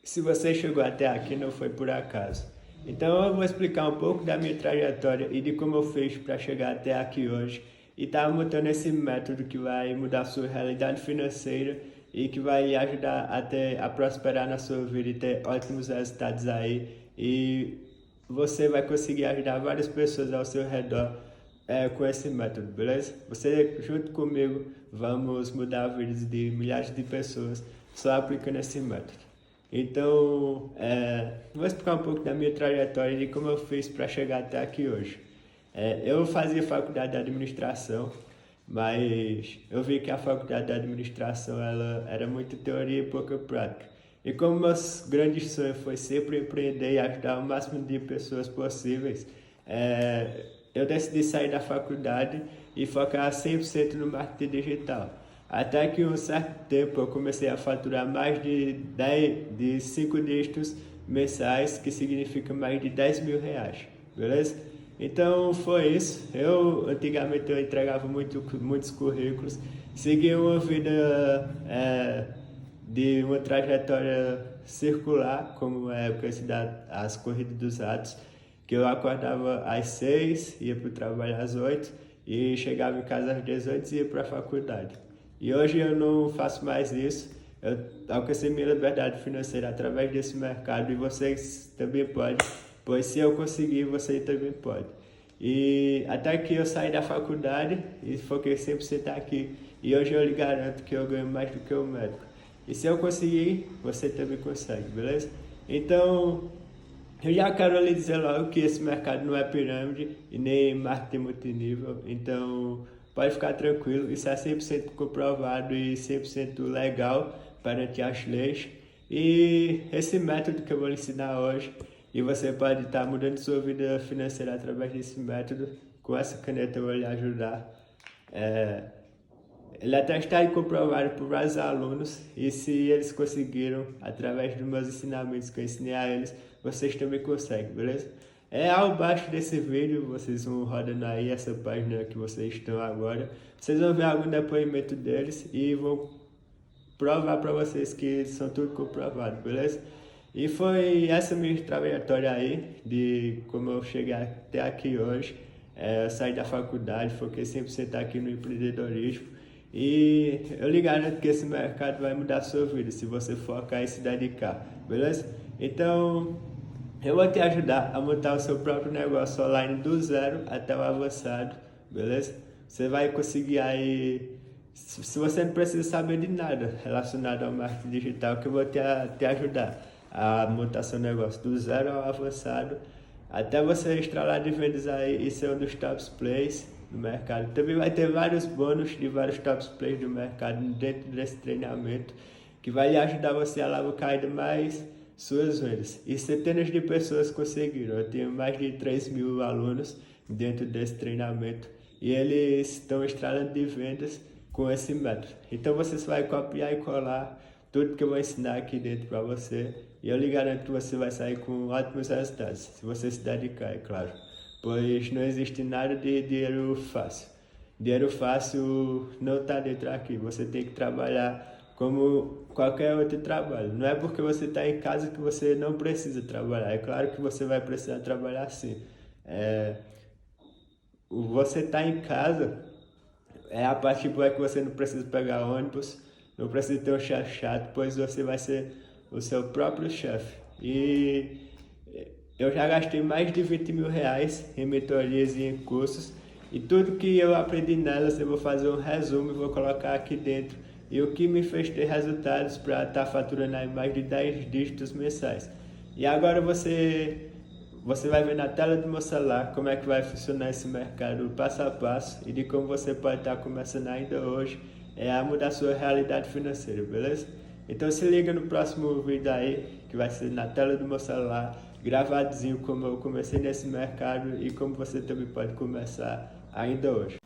Se você chegou até aqui, não foi por acaso. Então eu vou explicar um pouco da minha trajetória e de como eu fiz para chegar até aqui hoje. E tá montando esse método que vai mudar a sua realidade financeira e que vai lhe ajudar a prosperar na sua vida e ter ótimos resultados aí. E você vai conseguir ajudar várias pessoas ao seu redor com esse método, beleza? Você junto comigo vamos mudar a vida de milhares de pessoas só aplicando esse método. Então, vou explicar um pouco da minha trajetória e de como eu fiz para chegar até aqui hoje. Eu fazia faculdade de administração, mas eu vi que a faculdade de administração ela era muito teoria e pouca prática. E como meus grandes sonhos foi sempre empreender e ajudar o máximo de pessoas possíveis, eu decidi sair da faculdade e focar 100% no marketing digital. Até que um certo tempo eu comecei a faturar mais de 5 dígitos mensais, que significa mais de 10 mil reais, beleza? Então foi isso. Antigamente eu entregava muitos currículos, seguia uma vida de uma trajetória circular, como é conhecida as corridas dos ratos, que eu acordava às 6, ia para o trabalho às 8 e chegava em casa às 18 e ia para a faculdade. E hoje eu não faço mais isso. Eu alcancei minha liberdade financeira através desse mercado e vocês também podem, pois se eu conseguir, você também pode. E até que eu saí da faculdade e foquei 100% aqui. E hoje eu lhe garanto que eu ganho mais do que o médico. E se eu conseguir, você também consegue, beleza? Então, eu já quero lhe dizer logo que esse mercado não é pirâmide e nem marketing multinível. Então, pode ficar tranquilo, isso é 100% comprovado e 100% legal perante as leis. E esse método que eu vou lhe ensinar hoje, e você pode estar mudando sua vida financeira através desse método, com essa caneta eu vou lhe ajudar. Ele até está comprovado por vários alunos, e se eles conseguiram, através dos meus ensinamentos que eu ensinei a eles, vocês também conseguem, beleza? Abaixo desse vídeo, vocês vão rodando aí essa página que vocês estão agora. Vocês vão ver algum depoimento deles e vão provar para vocês que são tudo comprovado, beleza? E foi essa minha trajetória aí, de como eu cheguei até aqui hoje. Eu saí da faculdade, foquei 100% aqui no empreendedorismo. E eu lhe garanto que esse mercado vai mudar a sua vida, se você focar e se dedicar, beleza? Então, eu vou te ajudar a montar o seu próprio negócio online do zero até o avançado, beleza? Você vai conseguir aí, se você não precisa saber de nada relacionado ao marketing digital, que eu vou te ajudar a montar seu negócio do zero ao avançado, até você estralar de vendas aí e ser um dos top plays do mercado. Também vai ter vários bônus de vários top plays do mercado dentro desse treinamento, que vai lhe ajudar você a alavancar ainda mais suas vendas. E centenas de pessoas conseguiram. Eu tenho mais de 3 mil alunos dentro desse treinamento e eles estão estralando de vendas com esse método. Então você vai copiar e colar tudo que eu vou ensinar aqui dentro para você e eu lhe garanto que você vai sair com ótimos resultados, se você se dedicar, é claro. Pois não existe nada de dinheiro fácil. Dinheiro fácil não está dentro aqui. Você tem que trabalhar como qualquer outro trabalho. Não é porque você está em casa que você não precisa trabalhar. É claro que você vai precisar trabalhar sim. Você está em casa, a parte boa é que você não precisa pegar ônibus, não precisa ter um chefe chato, pois você vai ser o seu próprio chefe. E eu já gastei mais de 20 mil reais em mentorias e em cursos. E tudo que eu aprendi nelas eu vou fazer um resumo e vou colocar aqui dentro. E o que me fez ter resultados para estar faturando aí mais de 10 dígitos mensais. E agora você vai ver na tela do meu celular como é que vai funcionar esse mercado passo a passo e de como você pode estar começando ainda hoje a mudar a sua realidade financeira, beleza? Então se liga no próximo vídeo aí, que vai ser na tela do meu celular, gravadinho como eu comecei nesse mercado e como você também pode começar ainda hoje.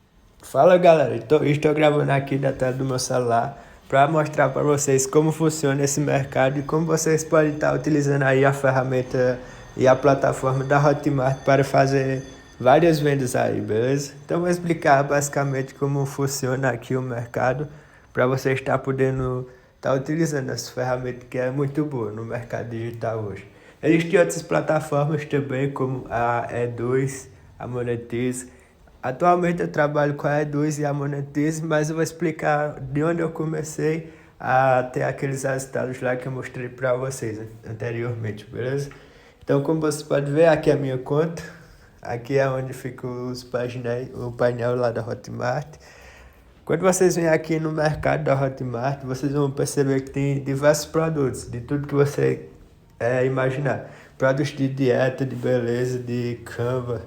Fala galera, estou gravando aqui da tela do meu celular para mostrar para vocês como funciona esse mercado e como vocês podem estar utilizando aí a ferramenta e a plataforma da Hotmart para fazer várias vendas aí, beleza? Então vou explicar basicamente como funciona aqui o mercado para você estar podendo está utilizando essa ferramenta que é muito boa no mercado digital hoje. Existem outras plataformas também, como a E2, a Monetize. Atualmente eu trabalho com a E2 e a Monetize, mas eu vou explicar de onde eu comecei a ter aqueles resultados lá que eu mostrei para vocês anteriormente, beleza? Então, como você pode ver, aqui é a minha conta. Aqui é onde fica o painel lá da Hotmart. Quando vocês vêm aqui no mercado da Hotmart, vocês vão perceber que tem diversos produtos, de tudo que você imaginar. Produtos de dieta, de beleza, de Canva,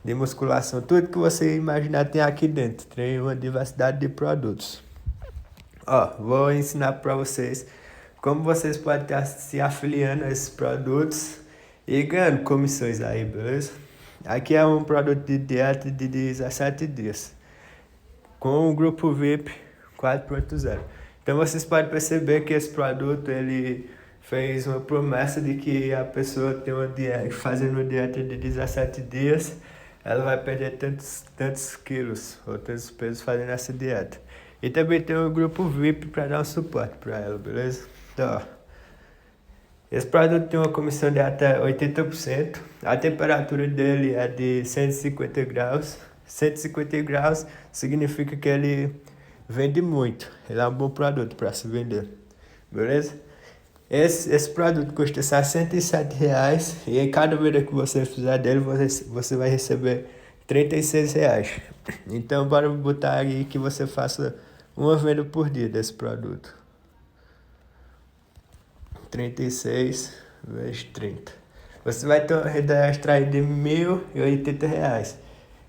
de musculação, tudo que você imaginar tem aqui dentro. Tem uma diversidade de produtos. Ó, vou ensinar para vocês como vocês podem estar se afiliando a esses produtos e ganhando comissões aí, beleza? Aqui é um produto de dieta de 17 dias, com o grupo VIP 4.0. Então vocês podem perceber que esse produto ele fez uma promessa de que a pessoa tem uma dieta, fazendo uma dieta de 17 dias, ela vai perder tantos quilos ou tantos pesos fazendo essa dieta. E também tem um grupo VIP para dar um suporte para ela, beleza? Então, ó, esse produto tem uma comissão de até 80%. A temperatura dele é de 150 graus. 150 graus significa que ele vende muito. Ele é um bom produto para se vender. Beleza? Esse produto custa R$67 e em cada venda que você fizer dele, você vai receber R$36. Então, bora botar aí que você faça uma venda por dia desse produto. 36 vezes 30. Você vai ter uma renda extra aí de R$1.080.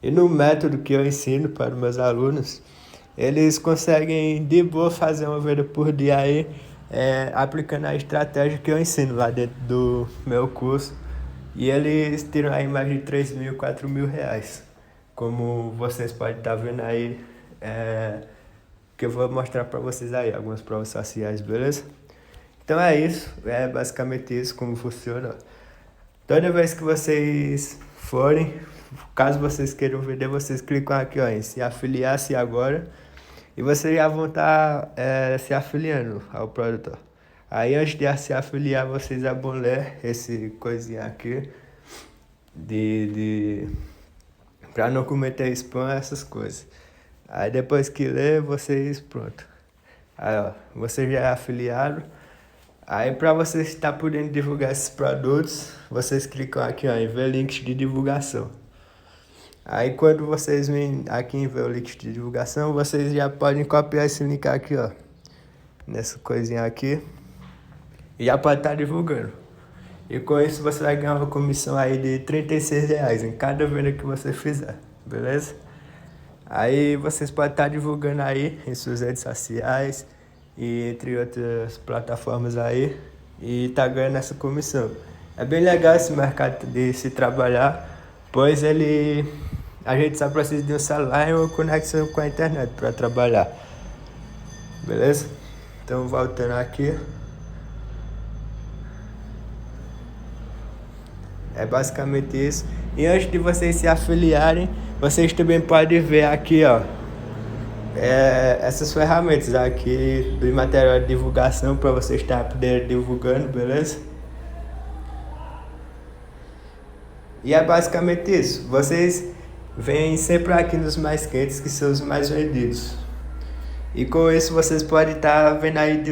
E no método que eu ensino para os meus alunos, eles conseguem de boa fazer uma venda por dia aí, aplicando a estratégia que eu ensino lá dentro do meu curso. E eles tiram aí mais de R$3.000, R$4.000. Como vocês podem estar vendo aí, que eu vou mostrar para vocês aí, algumas provas sociais, beleza? Então é isso, é basicamente isso como funciona. Toda vez que vocês forem, caso vocês queiram vender, vocês clicam aqui ó, em se afiliar-se agora e vocês já vão estar se afiliando ao produto. Aí antes de se afiliar, vocês vão ler esse coisinha aqui para não cometer spam, essas coisas. Aí depois que ler, vocês pronto. Aí ó, você já é afiliado. Aí para vocês estar podendo divulgar esses produtos, vocês clicam aqui ó, em ver links de divulgação. Aí quando vocês vêm aqui em ver o link de divulgação, vocês já podem copiar esse link aqui ó, nessa coisinha aqui, e já pode estar divulgando. E com isso você vai ganhar uma comissão aí de R$36 em cada venda que você fizer, beleza? Aí vocês podem estar divulgando aí em suas redes sociais e entre outras plataformas aí e tá ganhando essa comissão. É bem legal esse mercado de se trabalhar, pois a gente só precisa de um celular e uma conexão com a internet para trabalhar, beleza? Então voltando aqui, é basicamente isso. E antes de vocês se afiliarem, vocês também podem ver aqui ó, essas ferramentas aqui do material de divulgação para vocês estar divulgando, beleza? E é basicamente isso. Vocês vêm sempre aqui nos mais quentes, que são os mais vendidos. E com isso vocês podem estar vendo aí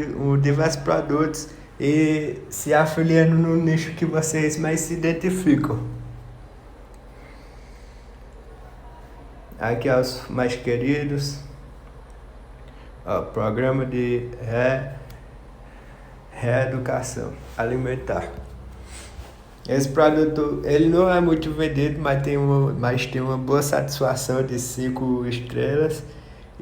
diversos produtos e se afiliando no nicho que vocês mais se identificam. Aqui ó, os mais queridos. Ó, programa de reeducação alimentar. Esse produto ele não é muito vendido, mas tem uma boa satisfação de 5 estrelas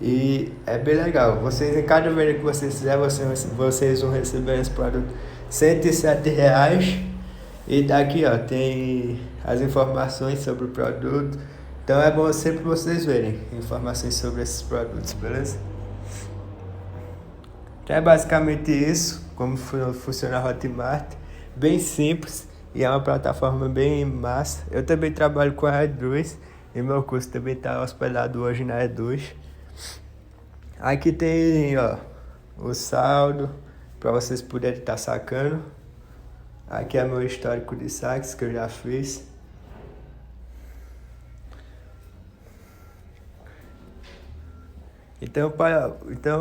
e é bem legal. Vocês, em cada venda que vocês fizer, vocês vão receber esse produto R$107. E daqui ó, tem as informações sobre o produto. Então é bom sempre vocês verem informações sobre esses produtos, beleza? Então é basicamente isso, como funciona a Hotmart, bem simples e é uma plataforma bem massa. Eu também trabalho com a E2 e meu curso também está hospedado hoje na E2. Aqui tem ó, o saldo, para vocês poderem estar sacando. Aqui é meu histórico de saques que eu já fiz. Então,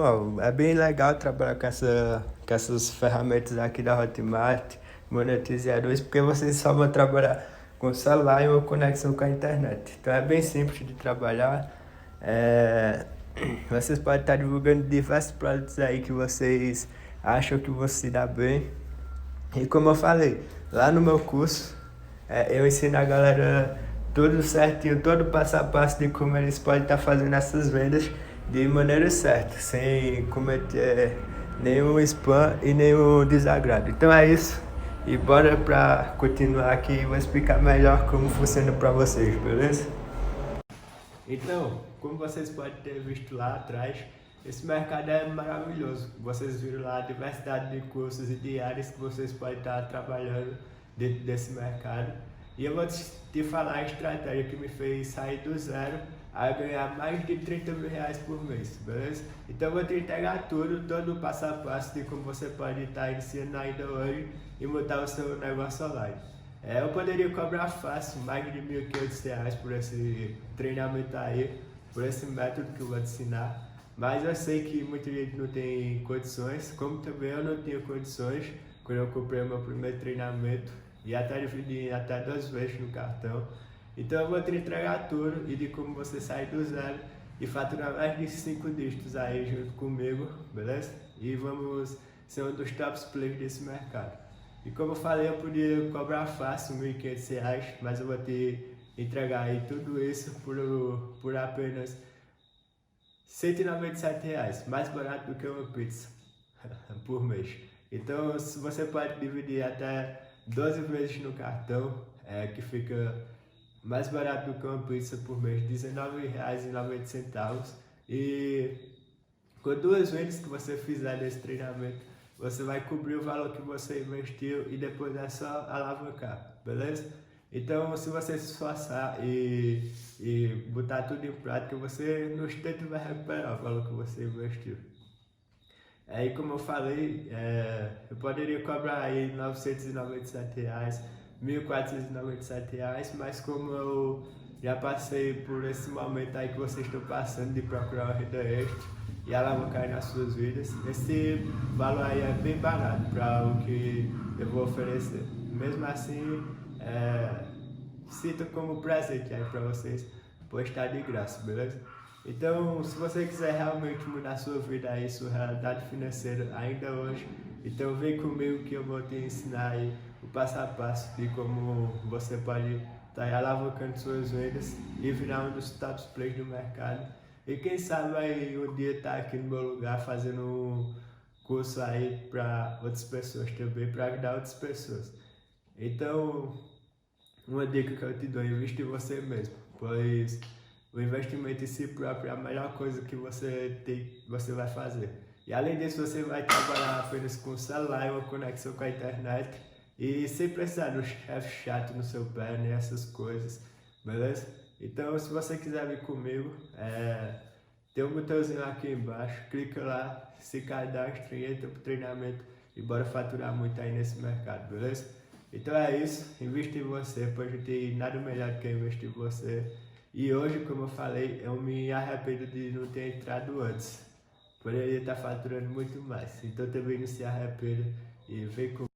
ó, é bem legal trabalhar com essas ferramentas aqui da Hotmart, monetizadores, porque vocês só vão trabalhar com o celular e uma conexão com a internet. Então é bem simples de trabalhar. Vocês podem estar divulgando diversos produtos aí que vocês acham que vão se dar bem. E como eu falei, lá no meu curso, eu ensino a galera tudo certinho, todo passo a passo de como eles podem estar fazendo essas vendas de maneira certa, sem cometer nenhum spam e nenhum desagrado. Então é isso, e bora pra continuar aqui e vou explicar melhor como funciona pra vocês, beleza? Então, como vocês podem ter visto lá atrás, esse mercado é maravilhoso. Vocês viram lá a diversidade de cursos e de áreas que vocês podem estar trabalhando dentro desse mercado. E eu vou te falar a estratégia que me fez sair do zero a ganhar mais de 30 mil reais por mês, beleza? Então eu vou te entregar tudo, todo o passo a passo de como você pode estar iniciando ainda hoje e montar o seu negócio online. Eu poderia cobrar fácil mais de R$ 1.500 por esse treinamento aí, por esse método que eu vou te ensinar. Mas eu sei que muita gente não tem condições, como também eu não tinha condições quando eu comprei o meu primeiro treinamento e até dividi até 2 vezes no cartão. Então eu vou te entregar tudo e de como você sair do zero e faturar mais de 5 dígitos aí junto comigo, beleza? E vamos ser um dos tops players desse mercado. E como eu falei, eu podia cobrar fácil R$ 1.500, mas eu vou te entregar aí tudo isso por apenas R$ 197, mais barato do que uma pizza por mês. Então se você pode dividir até 12 vezes no cartão, que fica mais barato do que uma pizza por mês, R$ 19,90. E com 2 vezes que você fizer desse treinamento, você vai cobrir o valor que você investiu e depois é só alavancar, beleza? Então, se você se esforçar e botar tudo em prática, você no instante vai recuperar o valor que você investiu. E como eu falei, eu poderia cobrar aí R$ 997, R$ 1.497, mas como eu já passei por esse momento aí que vocês estão passando de procurar uma renda extra e alavancar nas suas vidas, esse valor aí é bem barato para o que eu vou oferecer. Mesmo assim, sinto como presente aí para vocês, pois está de graça, beleza? Então, se você quiser realmente mudar sua vida aí, sua realidade financeira ainda hoje, então vem comigo que eu vou te ensinar aí o passo a passo de como você pode estar alavancando suas vendas e virar um dos top players do mercado. E quem sabe aí um dia estar aqui no meu lugar fazendo um curso aí para outras pessoas também, para ajudar outras pessoas. Então, uma dica que eu te dou, investe em você mesmo, pois o investimento em si próprio é a melhor coisa que você vai fazer. E além disso, você vai trabalhar apenas com o celular e uma conexão com a internet e sem precisar de um chefe chato no seu pé, nem essas coisas, beleza? Então, se você quiser vir comigo, tem um botãozinho aqui embaixo, clica lá, se cadastra e entra pro treinamento e bora faturar muito aí nesse mercado, beleza? Então é isso, investe em você, pois não tem nada melhor do que investir em você. E hoje, como eu falei, eu me arrependo de não ter entrado antes. Poderia estar faturando muito mais. Então também não se arrependa e vem comigo.